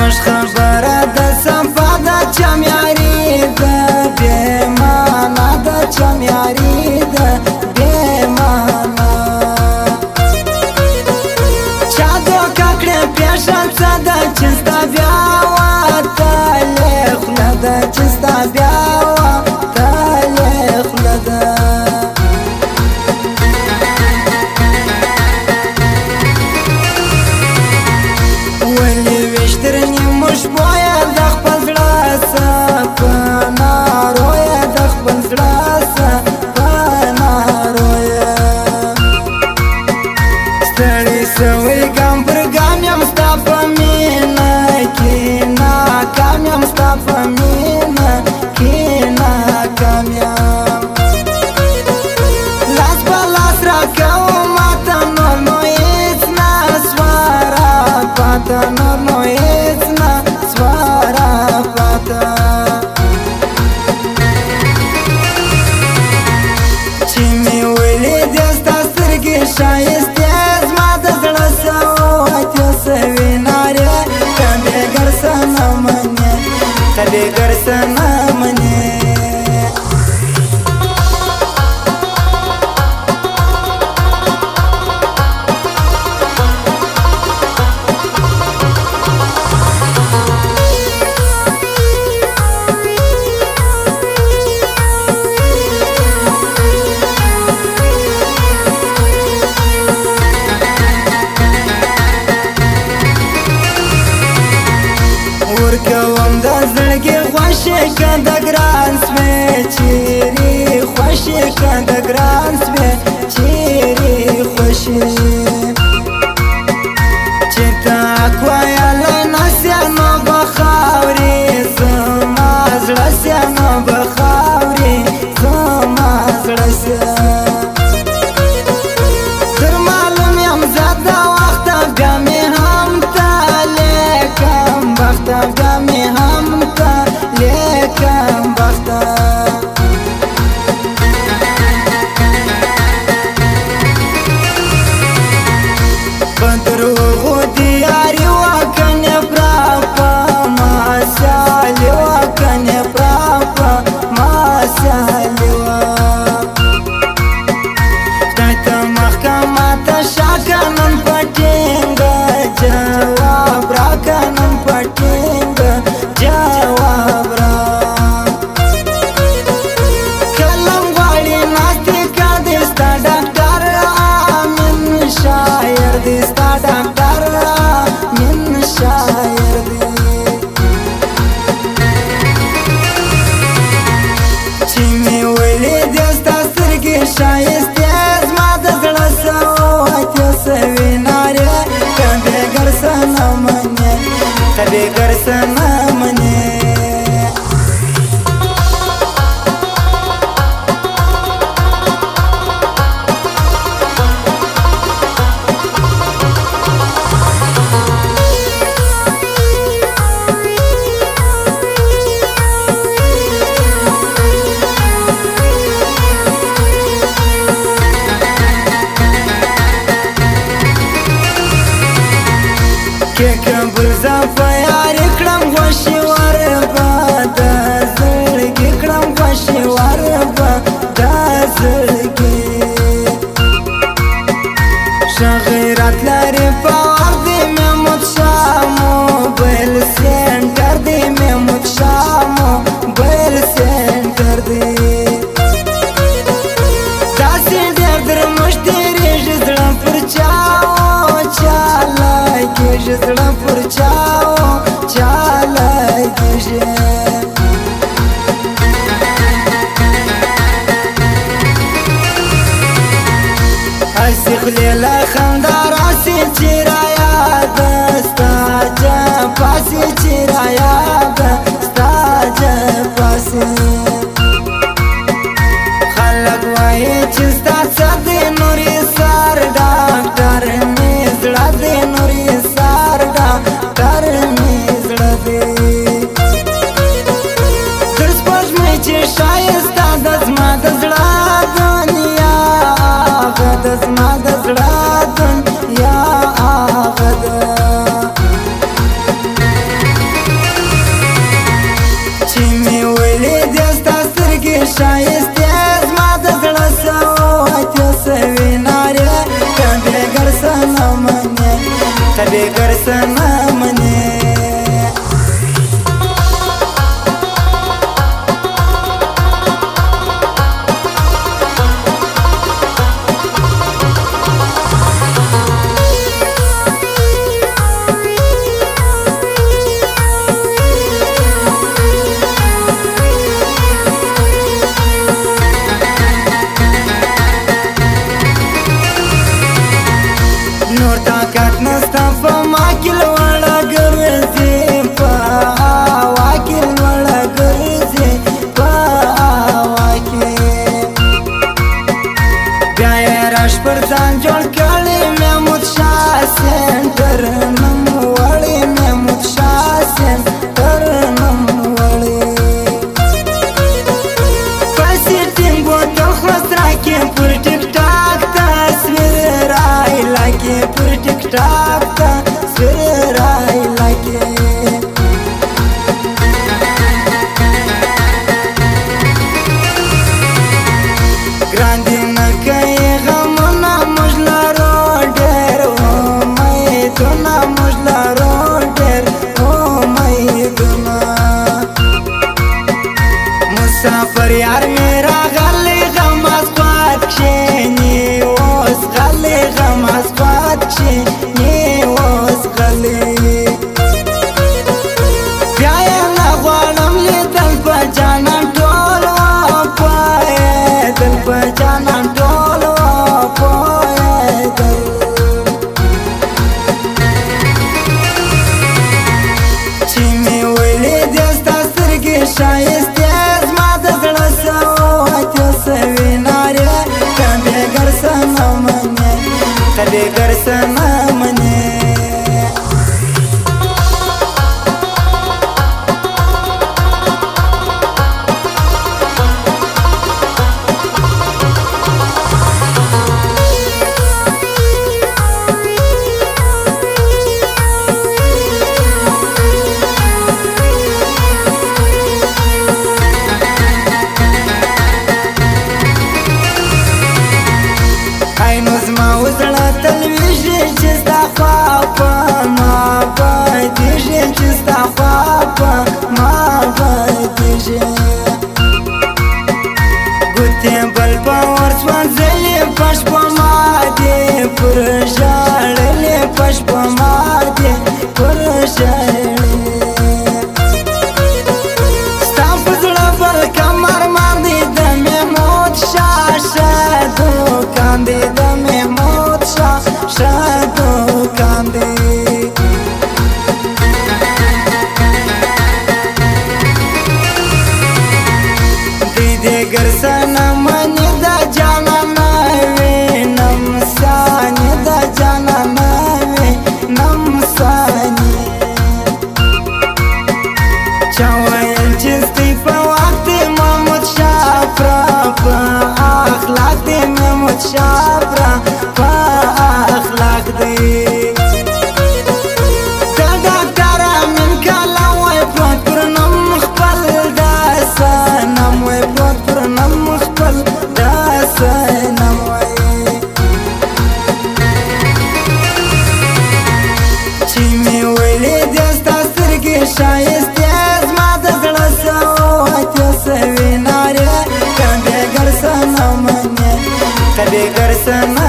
زموږ خبره د صفا د چمیاري ده بې معنا د چمیاري ده بې معنا چا دوکه کړې پېښه څه ده چې ستا بیا وتلې خوله ده چې ستا بیا وتلې خوله ده ولې ویشتر نیمو شپو یې د خپل زړه څه په نارو یې د خپل زړه څه په نارو یې ستړی سوی ګام پر ګام یم ستا په مینه کې ناکام یم ستا په مینه کې ناکام یم لاس په لاس راکوم ماته نور نو هېڅ نه سواره پاته نور نو هېڅ نه سواره پاته چې مې ولیدې ستا سترګې ښایستې زما د زړه سواتې سوې نارې که بېګر څه نه منې که بېګر څه نه منې ورکوم د زړګي خوښې که د ګران سوې چیرې خوښې که د ګران سوې چیرې خوښې چې ته اکویلی نسې نو به خاورې زما زړه سې نو به خاورې زما زړه سې در معلوم یم زه د وخته بیا مې هم تلې کم بخته بیا مې هم تلې کم بخته په دروغو د یاري وکنې پراپه ما سیالي وکنې پراپه ما سیالي وه خدای ته محکمه ته شاکه نن په ټینګه جواب راکه نن په ټینګه جواب را کلم غواړي ناستې که دې ستا ډاکټر امین شاعر دې ستا ډاکټر امین شاعر دې چې مې ولیدې ستا سترګې ښایستې زما د زړه سواتې سوې نارې که بېګر څه نه منې که بېګر څه نه منې که کبل زه په یاري کړم خوښي ور به د زړګي کړم خوښي ور به د زړګي ښه غیرت لري په وخت د محمود شاه موبایل سینټر دی محمود شاه موبایل سینټر دی داسې ډېر درموش تېرېږي زړه پر چاو چالی کېږي زړه پر چاو چالی کېږي هسې خولې له خندا راسې چې رایاده ستا جفا سې چې رایاده ستا جفا سې خلک وایي چې ستا څه دی نورې سر ډاکټر مې زړه دی نورې سر ډاکټر مې زړه دی تر سپوږمۍ چې ښایسته ده زما د زړه دنیا هغه ده زما د زړه دنیا هغه ده شایسته زما د زړه سواتې سوي نارې ته بېګر څه نه منې ته بېګر څه نه منې نور طاقت نسته په ما کې لوړه ګرځې په هوا کې لوړه ګرځې په هوا کې بیا یې راش پر ځان جوړ کړی محمود شاه سینټر نوموړی محمود شاه سینټر نوموړی پیسې ټینګو تل خلاص راکې پر ټیک ټاک تصویر راایله پر ټیک ټاک تصویر راایله ګران دي نه کوي غمونه موږ لرو ډېر امیدونه موږ لرو ډېر امیدونه مسافر یار مې راغلی غماز خواږ کښېني اوس غلی غماز خواږ کښېني اوس غلی بیا یې نه غواړم لیدل په جانان ټول وپوهېدل په جانان ټول وپوهېدل چې مې ولیدې ستا سترګې ښایستې زما د زړه سواتې سوي نارې ته بېګر څه نه منې ته بېګر څه نه منې نو زما وزړه تل ویږي چې ستا خوا په ما بدېږي چې ستا خوا په ما بدېږي ګوتې بل په ور سوځلې په شپه ما دې پر ژړلې په شپه ما دې پر ژړلې ستا په زړه بل کمر باندې د محمود شاه شه دوکان دی د محمود شاه شه دوکان دی دېګر څه نه منې د جانانه وینم سانې د جانانه وینم سانې چا ویل چې ستی په وخت محمود شاه په اخلاق دی محمود شاه په اخلاق دی د ډاکټر امین کاله وای پروت پر نوم خپل داسې نوم وای پروت پر نوم خپل داسې نوم وای چې مې ولیدې ستا سترګې ښایستې زما د زړه سواتې سوي نارې ته بېګر څه نه منې ته بېګر څه نه